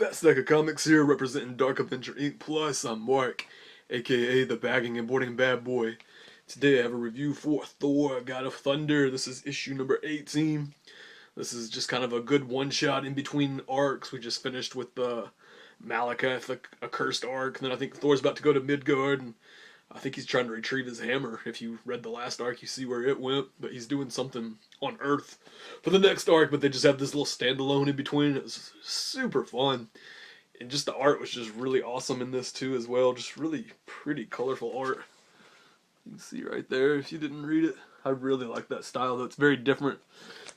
Fat Stack of Comics here, representing Dark Avenger Inc. Plus. I'm Mark, aka the bagging and boarding bad boy. Today I have a review for Thor, God of Thunder. This is issue number 18. This is just kind of a good one-shot in between arcs. We just finished with the Malekith, a cursed arc, and then I think Thor's about to go to Midgard, and I think he's trying to retrieve his hammer. If you read the last arc, you see where it went, but he's doing something on Earth for the next arc, but they just have this little standalone in between. It was super fun. And just the art was just really awesome in this too as well. Just really pretty colorful art. You can see right there if you didn't read it. I really like that style though. It's very different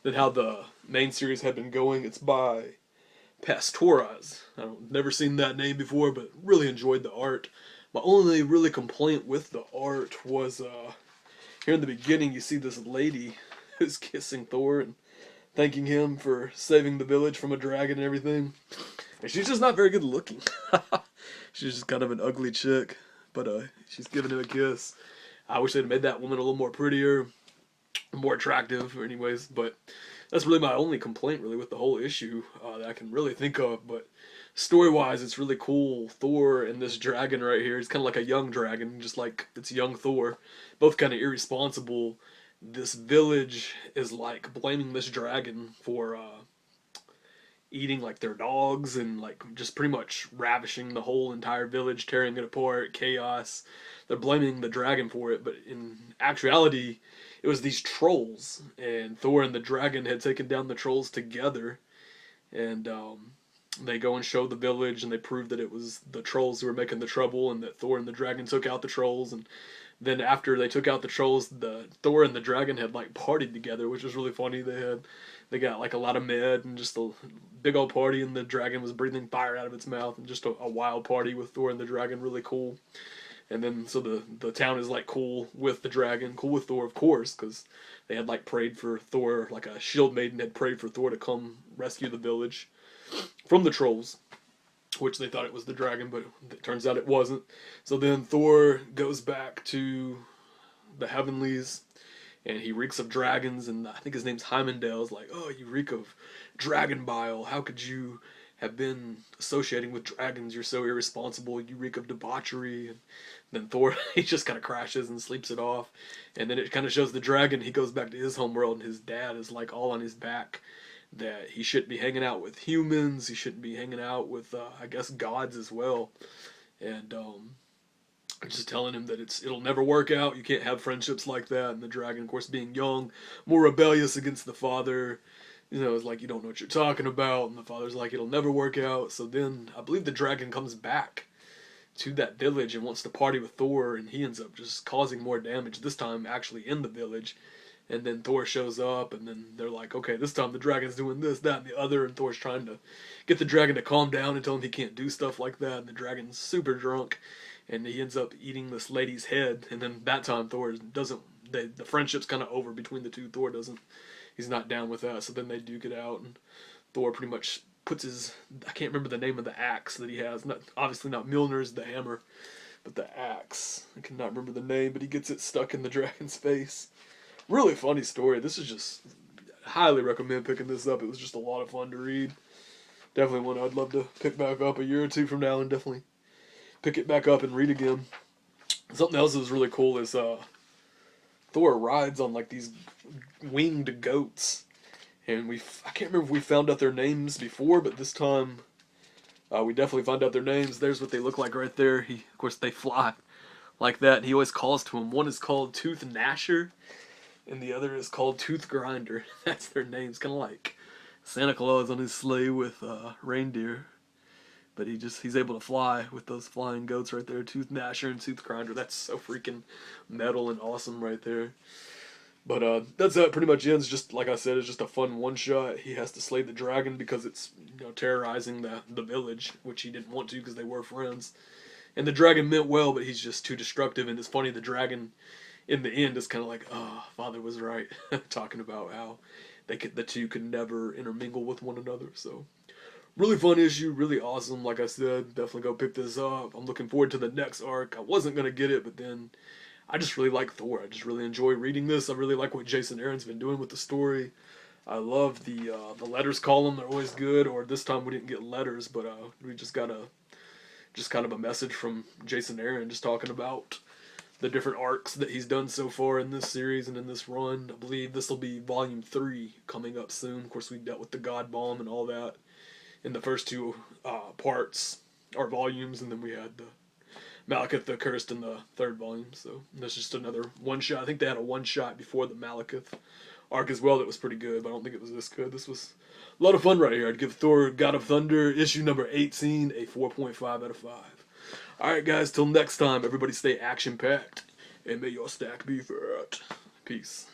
than how the main series had been going. It's by Pastoraz. I've never seen that name before, but really enjoyed the art. My only really complaint with the art was here in the beginning you see this lady who's kissing Thor and thanking him for saving the village from a dragon and everything. And she's just not very good looking. She's just kind of an ugly chick, but she's giving him a kiss. I wish they'd made that woman a little more prettier, more attractive, anyways, but that's really my only complaint really with the whole issue that I can really think of. But story-wise, it's really cool. Thor and this dragon right here, he's kind of like a young dragon, just like it's young Thor, both kind of irresponsible. This village is like blaming this dragon for eating like their dogs and like just pretty much ravishing the whole entire village, tearing it apart, chaos. They're blaming the dragon for it, but in actuality, it was these trolls, and Thor and the dragon had taken down the trolls together, and they go and show the village, and they prove that it was the trolls who were making the trouble, and that Thor and the dragon took out the trolls. And then after they took out the trolls, the Thor and the dragon had like partied together, which was really funny. They got like a lot of med and just a big old party, and the dragon was breathing fire out of its mouth, and just a wild party with Thor and the dragon, really cool. And then so the town is like cool with the dragon, cool with Thor, of course, because they had like prayed for Thor, like a shield maiden had prayed for Thor to come rescue the village from the trolls, which they thought it was the dragon, but it turns out it wasn't. So then Thor goes back to the Heavenlies, and he reeks of dragons, and I think his name's Heimdall's like, oh, you reek of dragon bile. How could you have been associating with dragons? You're so irresponsible. You reek of debauchery. And then Thor, he just kind of crashes and sleeps it off. And then it kind of shows the dragon, he goes back to his homeworld, and his dad is like all on his back, that he shouldn't be hanging out with humans. He shouldn't be hanging out with, I guess, gods as well. And just telling him that it'll never work out. You can't have friendships like that. And the dragon, of course, being young, more rebellious against the father, it's like, you don't know what you're talking about. And the father's like, it'll never work out. So then I believe the dragon comes back to that village and wants to party with Thor, and he ends up just causing more damage, this time actually in the village. And then Thor shows up, and then they're like, okay, this time the dragon's doing this, that, and the other, and Thor's trying to get the dragon to calm down and tell him he can't do stuff like that, and the dragon's super drunk, and he ends up eating this lady's head. And then that time Thor doesn't, the friendship's kind of over between the two. He's not down with that, so then they duke it out, and Thor pretty much puts his, I can't remember the name of the axe that he has, obviously not Mjolnir's the hammer, but the axe, I cannot remember the name, but he gets it stuck in the dragon's face. Really funny story. This is just, highly recommend picking this up. It was just a lot of fun to read. Definitely one I'd love to pick back up a year or two from now and definitely pick it back up and read again. Something else that was really cool is Thor rides on like these winged goats. And I can't remember if we found out their names before, but this time we definitely found out their names. There's what they look like right there. Of course, they fly like that, and he always calls to them. One is called Tooth Gnasher, and the other is called Tooth Grinder. That's their names, kind of like Santa Claus on his sleigh with reindeer. But he's able to fly with those flying goats right there, Tooth Gnasher and Tooth Grinder. That's so freaking metal and awesome right there. But that's how it pretty much ends. Just like I said, it's just a fun one-shot. He has to slay the dragon because it's terrorizing the village, which he didn't want to because they were friends. And the dragon meant well, but he's just too destructive. And it's funny, the dragon in the end is kind of like, oh, father was right, talking about how the two could never intermingle with one another. So really fun issue, really awesome. Like I said, definitely go pick this up. I'm looking forward to the next arc. I wasn't gonna get it, but then I just really like Thor. I just really enjoy reading this. I really like what Jason Aaron's been doing with the story. I love the letters column. They're always good. Or this time we didn't get letters, but we just got just kind of a message from Jason Aaron just talking about the different arcs that he's done so far in this series and in this run. I believe this will be volume 3 coming up soon. Of course, we dealt with the God Bomb and all that in the first two parts or volumes, and then we had the Malekith the Cursed in the third volume. So that's just another one shot. I think they had a one shot before the Malekith arc as well that was pretty good, but I don't think it was this good. This was a lot of fun right here. I'd give Thor God of Thunder issue number 18 a 4.5 out of 5. Alright guys, till next time, everybody stay action packed and may your stack be fat. Peace.